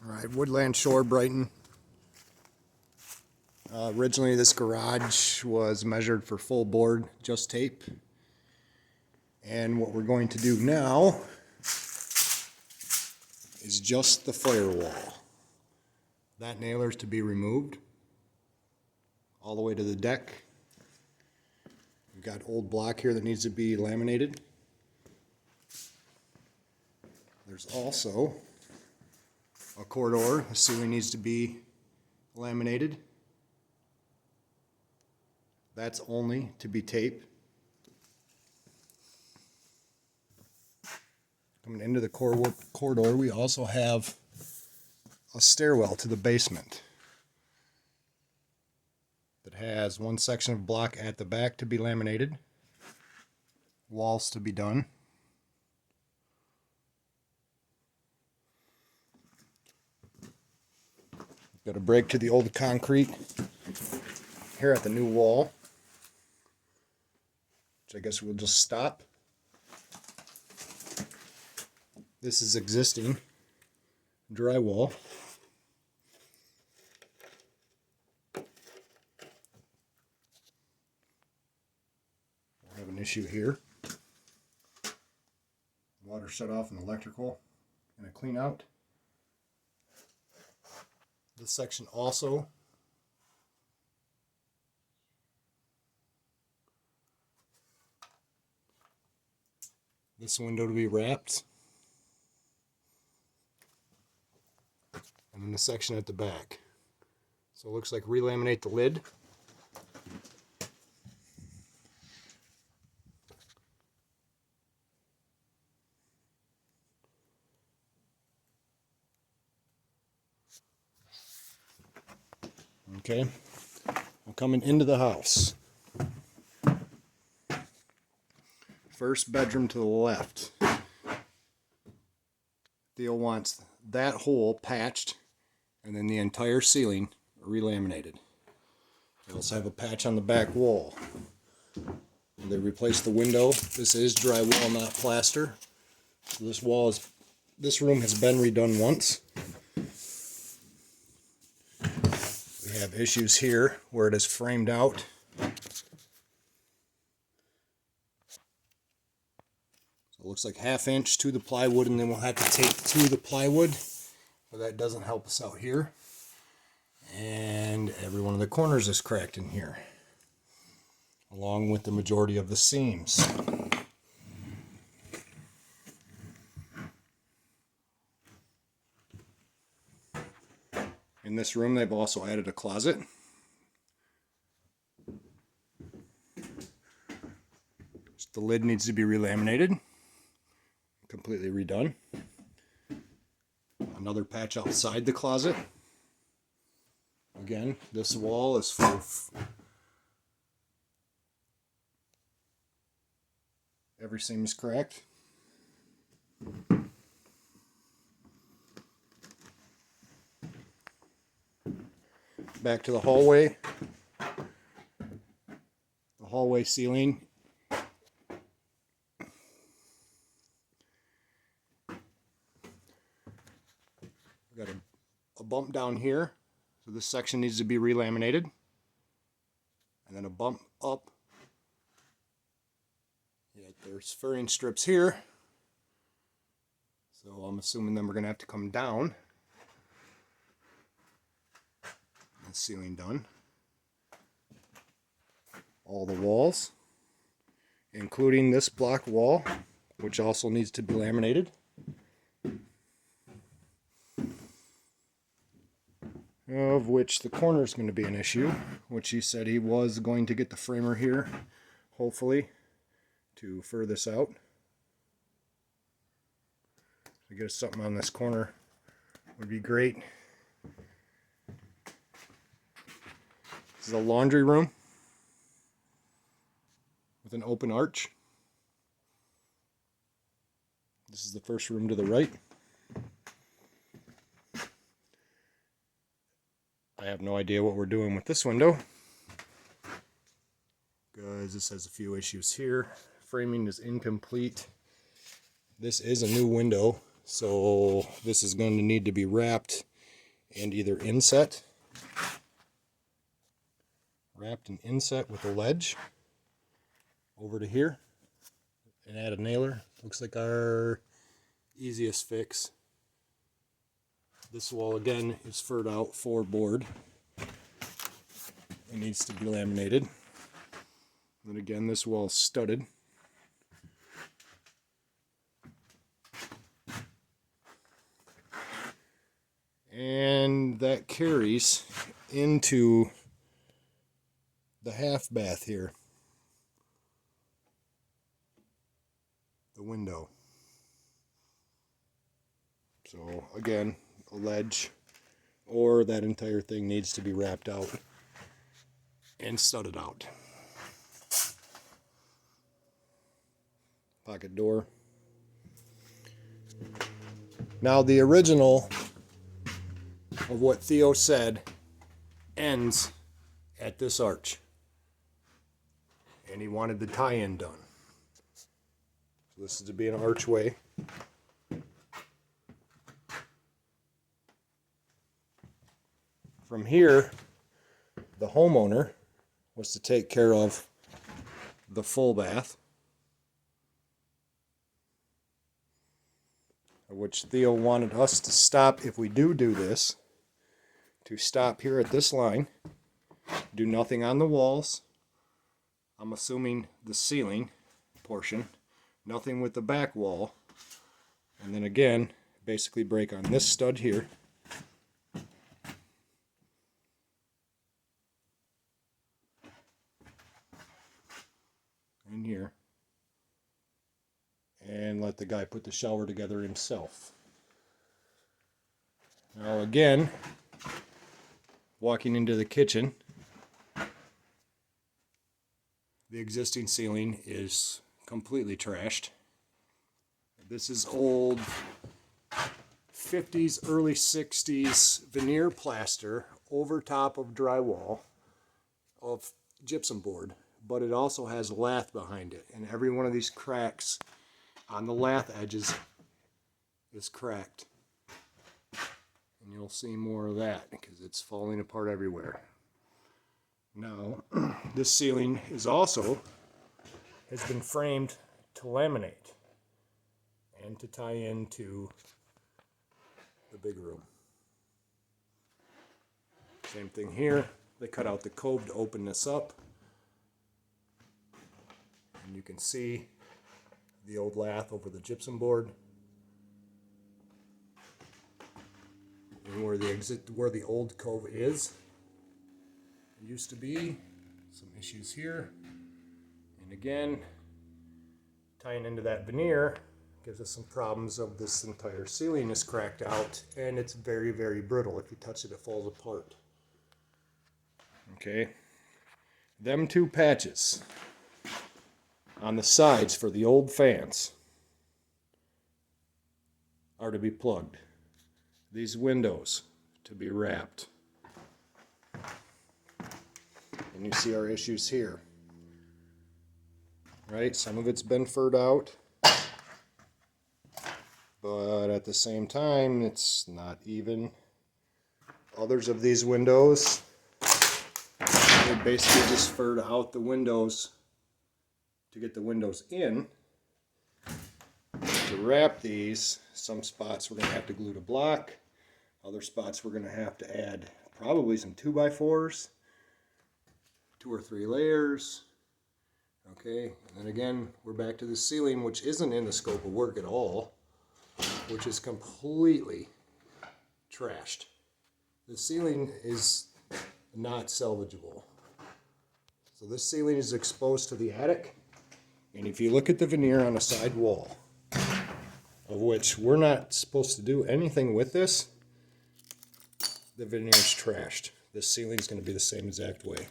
Alright, Woodland Shore, Brighton. Originally this garage was measured for full board, just tape. And what we're going to do now is just the firewall. That nailer is to be removed all the way to the deck. We've got old block here that needs to be laminated. There's also a corridor. The ceiling needs to be laminated. That's only to be taped. Coming into the corridor, we also have a stairwell to the basement that has one section of block at the back to be laminated, walls to be done. Got a break to the old concrete here at the new wall, which I guess we'll just stop. This is existing drywall. I have an issue here. Water shut off and electrical and a clean out. This section also this window to be wrapped, and then the section at the back. So it looks like relaminate the lid. Okay, I'm coming into the house. First bedroom to the left. Theo wants that hole patched and then the entire ceiling relaminated. They also have a patch on the back wall. They replaced the window. This is drywall, not plaster. So this room has been redone once. We have issues here where it is framed out. It looks like 1/2 inch to the plywood, and then we'll have to tape to the plywood, but that doesn't help us out here. And every one of the corners is cracked in here, along with the majority of the seams. In this room, they've also added a closet. The lid needs to be relaminated. Completely redone. Another patch outside the closet. Again, this wall is full of every seam is cracked. Back to the hallway. The hallway ceiling got a bump down here, so this section needs to be relaminated, and then a bump up. Yeah, there's furring strips here, so I'm assuming then we're going to have to come down. The ceiling done. All the walls, including this block wall, which also needs to be laminated. Of which the corner is going to be an issue, which he said he was going to get the framer here, hopefully, to fur this out. To get something on this corner would be great. This is a laundry room with an open arch. This is the first room to the right. I have no idea what we're doing with this window, because this has a few issues here. Framing is incomplete. This is a new window, so this is going to need to be wrapped and either inset, wrapped an inset with a ledge over to here, and add a nailer. Looks like our easiest fix. This wall again is furred out for board. It needs to be laminated. And again, this wall is studded. And that carries into the half bath here. The window. So again, a ledge, or that entire thing needs to be wrapped out and studded out. Pocket door. Now the original of what Theo said ends at this arch, and he wanted the tie-in done. So this is to be an archway. From here, the homeowner was to take care of the full bath, which Theo wanted us to stop, if we do this, to stop here at this line, do nothing on the walls. I'm assuming the ceiling portion, nothing with the back wall, and then again, basically break on this stud here. In here, and let the guy put the shower together himself. Now again, walking into the kitchen, the existing ceiling is completely trashed. This is old 50s, early 60s veneer plaster over top of drywall of gypsum board. But it also has lath behind it, and every one of these cracks on the lath edges is cracked, and you'll see more of that because it's falling apart everywhere. Now this ceiling has been framed to laminate and to tie into the big room. Same thing here, they cut out the cove to open this up. And you can see the old lath over the gypsum board, and where the old cove is. There used to be some issues here, and again, tying into that veneer gives us some problems of this entire ceiling is cracked out, and it's very, very brittle. If you touch it, it falls apart. Okay, them two patches on the sides for the old fans are to be plugged. These windows to be wrapped. And you see our issues here. Right? Some of it's been furred out. But at the same time, it's not even. Others of these windows, they basically just furred out the windows to get the windows in. To wrap these, some spots we're going to have to glue to block, other spots we're going to have to add probably some 2x4s, 2 or 3 layers. Okay, and then again we're back to the ceiling, which isn't in the scope of work at all, which is completely trashed. The ceiling is not salvageable. So this ceiling is exposed to the attic. And if you look at the veneer on a side wall, of which we're not supposed to do anything with this, the veneer is trashed. This ceiling is going to be the same exact way.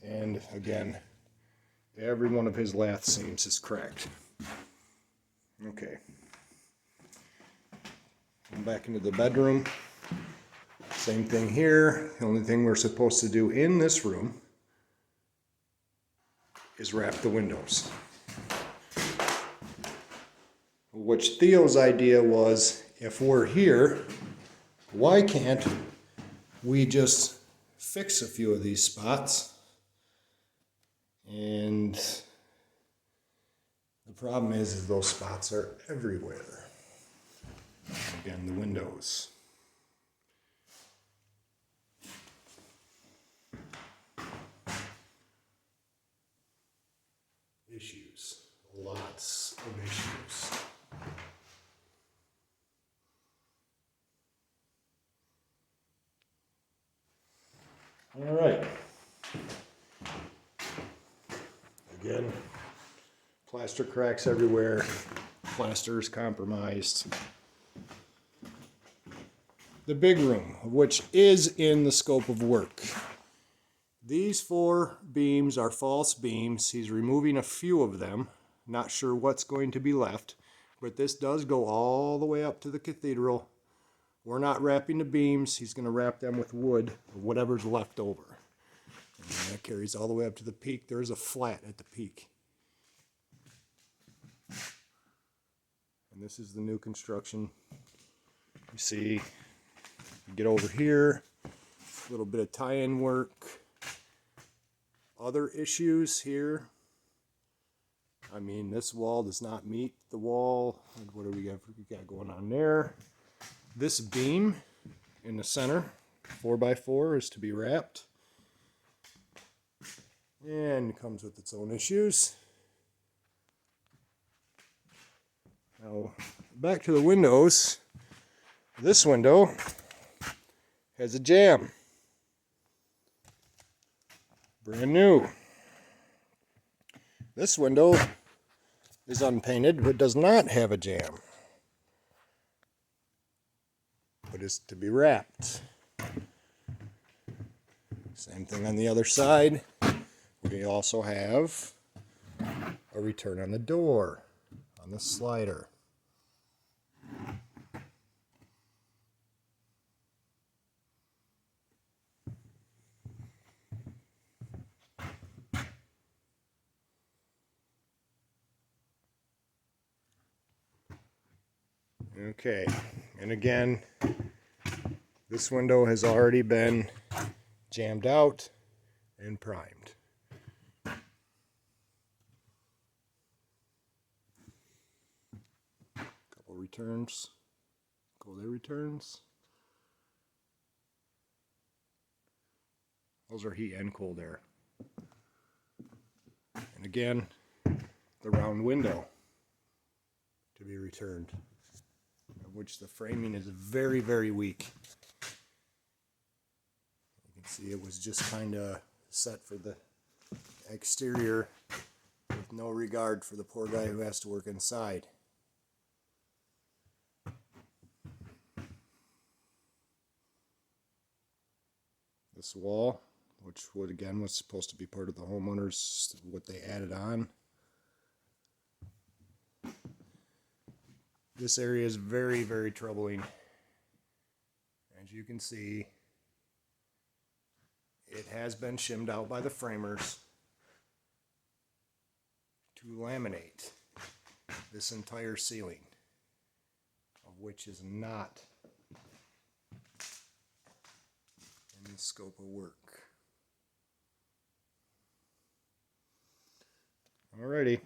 And again, every one of his lath seams is cracked. Okay. Come back into the bedroom. Same thing here. The only thing we're supposed to do in this room is wrap the windows. Which Theo's idea was, if we're here, why can't we just fix a few of these spots? And the problem is those spots are everywhere. Again, the windows. Issues. Lots of issues. All right. Again, plaster cracks everywhere. Plaster is compromised. The big room, which is in the scope of work. These 4 beams are false beams. He's removing a few of them. Not sure what's going to be left, but this does go all the way up to the cathedral. We're not wrapping the beams. He's going to wrap them with wood or whatever's left over. And that carries all the way up to the peak. There's a flat at the peak. And this is the new construction. You see, you get over here, a little bit of tie-in work. Other issues here. I mean, this wall does not meet the wall. What do we got going on there? This beam in the center, 4x4, is to be wrapped. And it comes with its own issues. Now, back to the windows. This window has a jamb. Brand new. This window is unpainted but does not have a jamb, but is to be wrapped. Same thing on the other side. We also have a return on the door on the slider. Okay, and again, this window has already been jammed out and primed. Couple returns, cold air returns. Those are heat and cold air. And again, the round window to be returned, of which the framing is very, very weak. You can see it was just kind of set for the exterior with no regard for the poor guy who has to work inside. This wall, which again was supposed to be part of the homeowners, what they added on. This area is very, very troubling. As you can see, it has been shimmed out by the framers to laminate this entire ceiling, of which is not in the scope of work. Alrighty.